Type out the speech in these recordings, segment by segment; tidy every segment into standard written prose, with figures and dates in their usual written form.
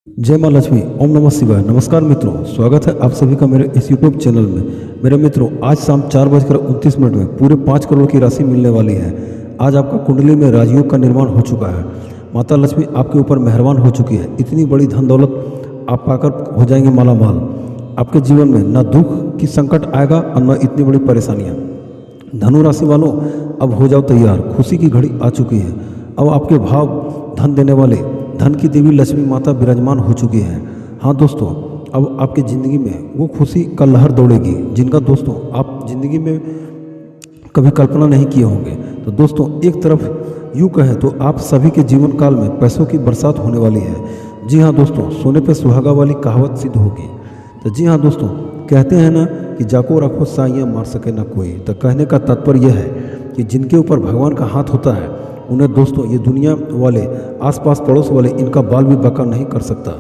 जय माँ लक्ष्मी, ओम नमः शिवाय। नमस्कार मित्रों, स्वागत है आप सभी का मेरे इस यूट्यूब चैनल में। मेरे मित्रों, आज शाम 4:29 में पूरे 5 करोड़ की राशि मिलने वाली है। आज आपका कुंडली में राजयोग का निर्माण हो चुका है। माता लक्ष्मी आपके ऊपर मेहरबान हो चुकी है। इतनी बड़ी धन दौलत आप पाकर हो जाएंगे माला माल। आपके जीवन में न दुख की संकट आएगा और न इतनी बड़ी परेशानियाँ। धनु राशि वालों, अब हो जाओ तैयार, खुशी की घड़ी आ चुकी है। अब आपके भाव धन देने वाले धन की देवी लक्ष्मी माता विराजमान हो चुकी है। हाँ दोस्तों, अब आपकी ज़िंदगी में वो खुशी का लहर दौड़ेगी जिनका दोस्तों आप ज़िंदगी में कभी कल्पना नहीं किए होंगे। तो दोस्तों, एक तरफ यूँ कहें तो आप सभी के जीवन काल में पैसों की बरसात होने वाली है। जी हाँ दोस्तों, सोने पे सुहागा वाली कहावत सिद्ध होगी। तो जी हाँ दोस्तों, कहते हैं ना कि जाको रखो साइयाँ मार सके ना कोई। तो कहने का तात्पर्य यह है कि जिनके ऊपर भगवान का हाथ होता है उन्हें दोस्तों ये दुनिया वाले, आसपास पड़ोस वाले इनका बाल भी बाका नहीं कर सकता।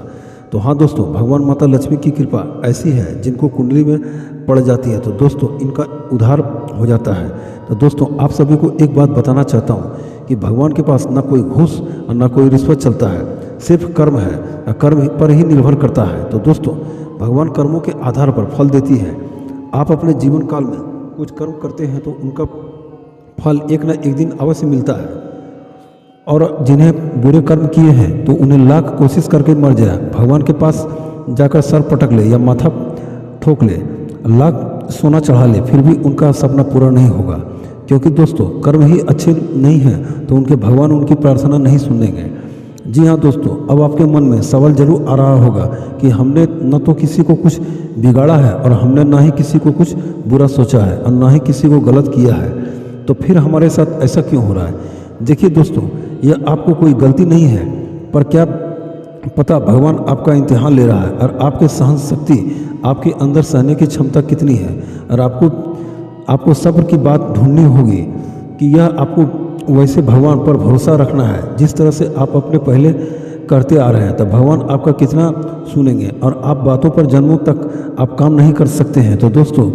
तो हाँ दोस्तों, भगवान माता लक्ष्मी की कृपा ऐसी है जिनको कुंडली में पड़ जाती है तो दोस्तों इनका उद्धार हो जाता है। तो दोस्तों, आप सभी को एक बात बताना चाहता हूँ कि भगवान के पास ना कोई घूस और ना कोई रिश्वत चलता है, सिर्फ कर्म है, कर्म पर ही निर्भर करता है। तो दोस्तों, भगवान कर्मों के आधार पर फल देती है। आप अपने जीवन काल में कुछ कर्म करते हैं तो उनका फल एक न एक दिन अवश्य मिलता है। और जिन्हें बुरे कर्म किए हैं तो उन्हें लाख कोशिश करके मर जाए, भगवान के पास जाकर सर पटक ले या माथा ठोक ले, लाख सोना चढ़ा ले, फिर भी उनका सपना पूरा नहीं होगा। क्योंकि दोस्तों, कर्म ही अच्छे नहीं हैं तो उनके भगवान उनकी प्रार्थना नहीं सुनेंगे। जी हाँ दोस्तों, अब आपके मन में सवाल जरूर आ रहा होगा कि हमने न तो किसी को कुछ बिगाड़ा है और हमने ना ही किसी को कुछ बुरा सोचा है और ना ही किसी को गलत किया है, तो फिर हमारे साथ ऐसा क्यों हो रहा है। देखिए दोस्तों, यह आपको कोई गलती नहीं है, पर क्या पता भगवान आपका इम्तिहान ले रहा है और आपके सहन शक्ति, आपके अंदर सहने की क्षमता कितनी है। और आपको सब्र की बात ढूंढनी होगी कि यह आपको वैसे भगवान पर भरोसा रखना है जिस तरह से आप अपने पहले करते आ रहे हैं। तो भगवान आपका कितना सुनेंगे और आप बातों पर जन्मों तक आप काम नहीं कर सकते हैं। तो दोस्तों,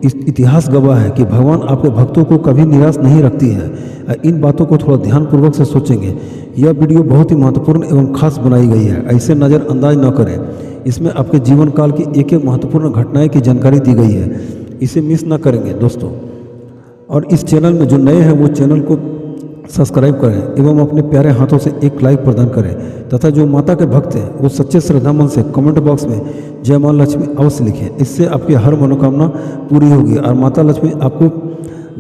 इस इतिहास गवाह है कि भगवान आपके भक्तों को कभी निराश नहीं रखती है। इन बातों को थोड़ा ध्यानपूर्वक से सोचेंगे। यह वीडियो बहुत ही महत्वपूर्ण एवं खास बनाई गई है, ऐसे नज़रअंदाज न करें। इसमें आपके जीवन काल की एक एक महत्वपूर्ण घटनाएं की जानकारी दी गई है, इसे मिस न करेंगे दोस्तों। और इस चैनल में जो नए हैं वो चैनल को सब्सक्राइब करें एवं अपने प्यारे हाथों से एक लाइक प्रदान करें, तथा जो माता के भक्त हैं वो सच्चे श्रद्धा मन से कमेंट बॉक्स में जय माँ लक्ष्मी अवश्य लिखें। इससे आपकी हर मनोकामना पूरी होगी और माता लक्ष्मी आपको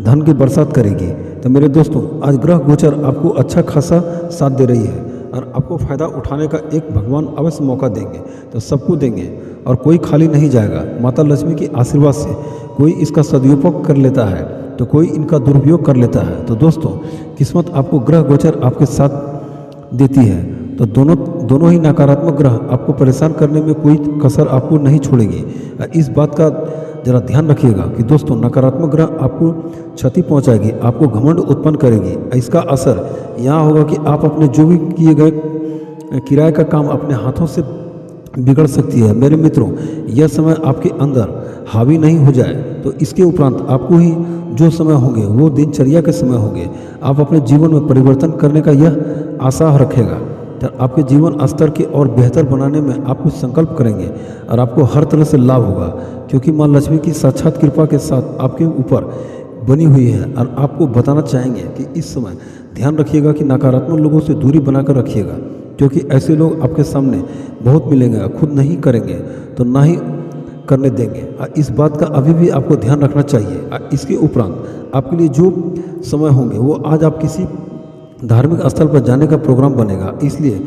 धन की बरसात करेगी। तो मेरे दोस्तों, आज ग्रह गोचर आपको अच्छा खासा साथ दे रही है और आपको फ़ायदा उठाने का एक भगवान अवश्य मौका देंगे। तो सबको देंगे और कोई खाली नहीं जाएगा। माता लक्ष्मी के आशीर्वाद से कोई इसका सदुपयोग कर लेता है तो कोई इनका दुरुपयोग कर लेता है। तो दोस्तों, किस्मत आपको ग्रह गोचर आपके साथ देती है। तो दोनों ही नकारात्मक ग्रह आपको परेशान करने में कोई कसर आपको नहीं छोड़ेगी। इस बात का जरा ध्यान रखिएगा कि दोस्तों, नकारात्मक ग्रह आपको क्षति पहुंचाएगी, आपको घमंड उत्पन्न करेगी। इसका असर यहाँ होगा कि आप अपने जो भी किए गए किराए का काम अपने हाथों से बिगड़ सकती है। मेरे मित्रों, यह समय आपके अंदर हावी नहीं हो जाए तो इसके उपरांत आपको ही जो समय होंगे वो दिनचर्या के समय होंगे। आप अपने जीवन में परिवर्तन करने का यह आशा रखेगा। तो आपके जीवन स्तर के और बेहतर बनाने में आप कुछ संकल्प करेंगे और आपको हर तरह से लाभ होगा, क्योंकि माँ लक्ष्मी की साक्षात कृपा के साथ आपके ऊपर बनी हुई है। और आपको बताना चाहेंगे कि इस समय ध्यान रखिएगा कि नकारात्मक लोगों से दूरी बनाकर रखिएगा, क्योंकि ऐसे लोग आपके सामने बहुत मिलेंगे। खुद नहीं करेंगे तो ना ही करने देंगे। इस बात का अभी भी आपको ध्यान रखना चाहिए। इसके उपरांत आपके लिए जो समय होंगे वो आज आप किसी धार्मिक स्थल पर जाने का प्रोग्राम बनेगा, इसलिए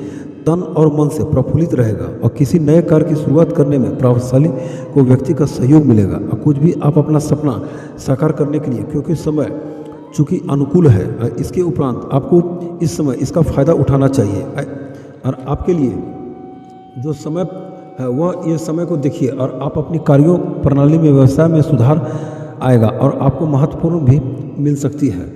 तन और मन से प्रफुल्लित रहेगा और किसी नए कार्य की शुरुआत करने में प्रभावशाली को व्यक्ति का सहयोग मिलेगा। और कुछ भी आप अपना सपना साकार करने के लिए, क्योंकि समय चूँकि अनुकूल है, इसके उपरांत आपको इस समय इसका फ़ायदा उठाना चाहिए। और आपके लिए जो समय है वह ये समय को देखिए और आप अपनी कार्यों प्रणाली में, व्यवसाय में सुधार आएगा और आपको महत्वपूर्ण भी मिल सकती है।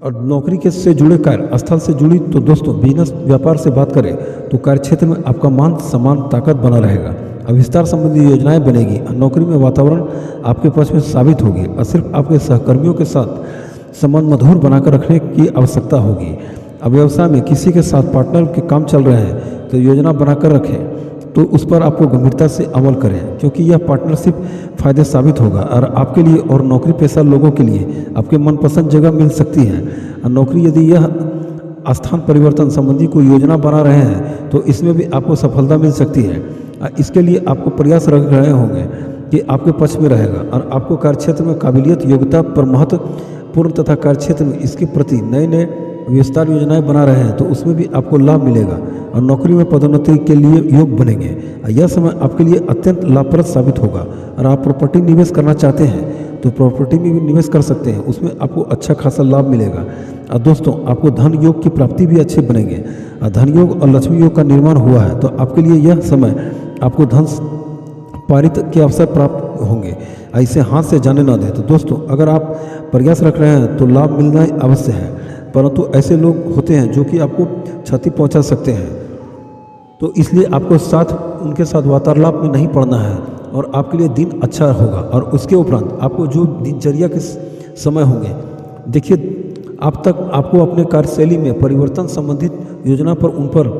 और नौकरी के से जुड़े कार्य स्थल से जुड़ी तो दोस्तों, बिजनेस व्यापार से बात करें तो कार्य क्षेत्र में आपका मान सम्मान ताकत बना रहेगा। और विस्तार संबंधी योजनाएं बनेगी और नौकरी में वातावरण आपके पक्ष में साबित होगी। और सिर्फ आपके सहकर्मियों के साथ संबंध मधुर बनाकर रखने की आवश्यकता होगी। अब व्यवसाय में किसी के साथ पार्टनर के काम चल रहे हैं तो योजना बनाकर रखें तो उस पर आपको गंभीरता से अमल करें, क्योंकि यह पार्टनरशिप फ़ायदे साबित होगा और आपके लिए और नौकरी पेशा लोगों के लिए आपके मनपसंद जगह मिल सकती है। और नौकरी यदि यह स्थान परिवर्तन संबंधी कोई योजना बना रहे हैं तो इसमें भी आपको सफलता मिल सकती है। इसके लिए आपको प्रयास रख रहे होंगे कि आपके पक्ष में रहेगा और आपको कार्यक्षेत्र में काबिलियत योग्यता पर महत्वपूर्ण तथा कार्यक्षेत्र में इसके प्रति नए नए विस्तार योजनाएं बना रहे हैं तो उसमें भी आपको लाभ मिलेगा और नौकरी में पदोन्नति के लिए योग बनेंगे। यह समय आपके लिए अत्यंत लाभप्रद साबित होगा। और आप प्रॉपर्टी निवेश करना चाहते हैं तो प्रॉपर्टी में भी निवेश कर सकते हैं, उसमें आपको अच्छा खासा लाभ मिलेगा। और दोस्तों, आपको धन योग की प्राप्ति भी अच्छे बनेंगे। धन योग और लक्ष्मी योग का निर्माण हुआ है तो आपके लिए यह समय आपको धन पारित के अवसर प्राप्त होंगे, ऐसे हाथ से जाने ना दें। तो दोस्तों, अगर आप प्रयास रख रहे हैं तो लाभ मिलना अवश्य है, परंतु ऐसे लोग होते हैं जो कि आपको क्षति पहुंचा सकते हैं, तो इसलिए आपको उनके साथ वार्तालाप में नहीं पड़ना है और आपके लिए दिन अच्छा होगा। और उसके उपरांत आपको जो दिनचर्या के समय होंगे, देखिए अब तक आपको अपने कार्यशैली में परिवर्तन संबंधित योजना पर उन पर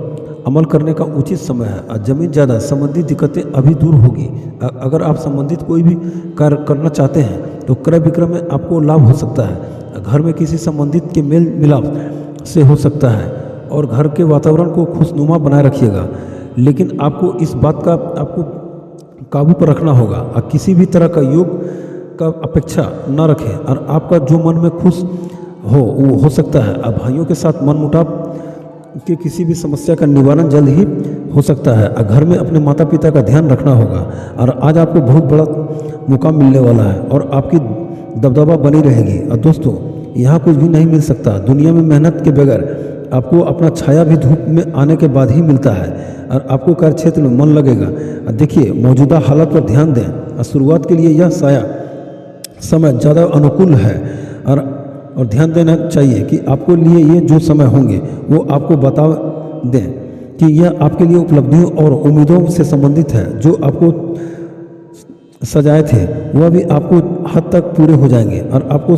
अमल करने का उचित समय है। जमीन ज़्यादा संबंधित दिक्कतें अभी दूर होगी। अगर आप संबंधित कोई भी कार्य करना चाहते हैं तो क्रय विक्रय में आपको लाभ हो सकता है। घर में किसी संबंधित के मेल मिलाप से हो सकता है और घर के वातावरण को खुशनुमा बनाए रखिएगा। लेकिन आपको इस बात का आपको काबू पर रखना होगा और किसी भी तरह का योग का अपेक्षा न रखें और आपका जो मन में खुश हो वो हो सकता है। अब भाइयों के साथ मनमुटाव के किसी भी समस्या का निवारण जल्द ही हो सकता है। घर में अपने माता पिता का ध्यान रखना होगा और आज आपको बहुत बड़ा मौका मिलने वाला है और आपकी दबदबा बनी रहेगी। और दोस्तों, यहाँ कुछ भी नहीं मिल सकता। दुनिया में मेहनत के बगैर आपको अपना छाया भी धूप में आने के बाद ही मिलता है और आपको कार्य क्षेत्र में मन लगेगा। देखिए, मौजूदा हालत पर ध्यान दें और शुरुआत के लिए यह समय ज़्यादा अनुकूल है और ध्यान देना चाहिए कि आपको लिए ये जो समय होंगे वो आपको बता दें कि यह आपके लिए उपलब्धियों और उम्मीदों से संबंधित है। जो आपको सजाए थे वह भी आपको हद तक पूरे हो जाएंगे और आपको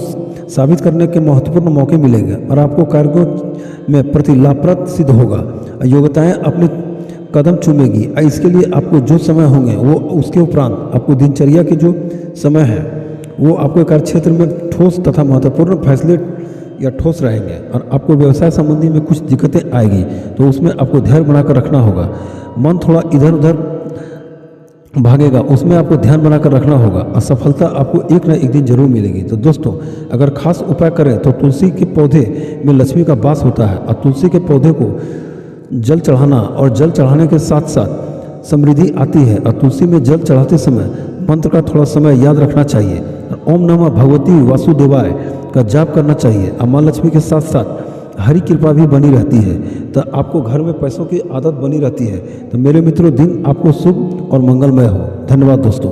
साबित करने के महत्वपूर्ण मौके मिलेंगे और आपको कार्यों में प्रति लाभप्रद सिद्ध होगा। योग्यताएं अपने कदम चूमेगी। इसके लिए आपको जो समय होंगे वो उसके उपरांत आपको दिनचर्या के जो समय है वो आपके कार्य क्षेत्र में ठोस तथा महत्वपूर्ण फैसले या ठोस रहेंगे और आपको व्यवसाय संबंधी में कुछ दिक्कतें आएगी तो उसमें आपको धैर्य बनाकर रखना होगा। मन थोड़ा इधर उधर भागेगा, उसमें आपको ध्यान बनाकर रखना होगा और सफलता आपको एक न एक दिन जरूर मिलेगी। तो दोस्तों, अगर खास उपाय करें तो तुलसी के पौधे में लक्ष्मी का वास होता है और तुलसी के पौधे को जल चढ़ाना और जल चढ़ाने के साथ साथ समृद्धि आती है। और तुलसी में जल चढ़ाते समय मंत्र का थोड़ा समय याद रखना चाहिए। ओम नमः भगवती वासुदेवाय का जाप करना चाहिए। और माँ लक्ष्मी के साथ साथ हरी कृपा भी बनी रहती है तो आपको घर में पैसों की आदत बनी रहती है। तो मेरे मित्रों, दिन आपको शुभ और मंगलमय हो। धन्यवाद दोस्तों।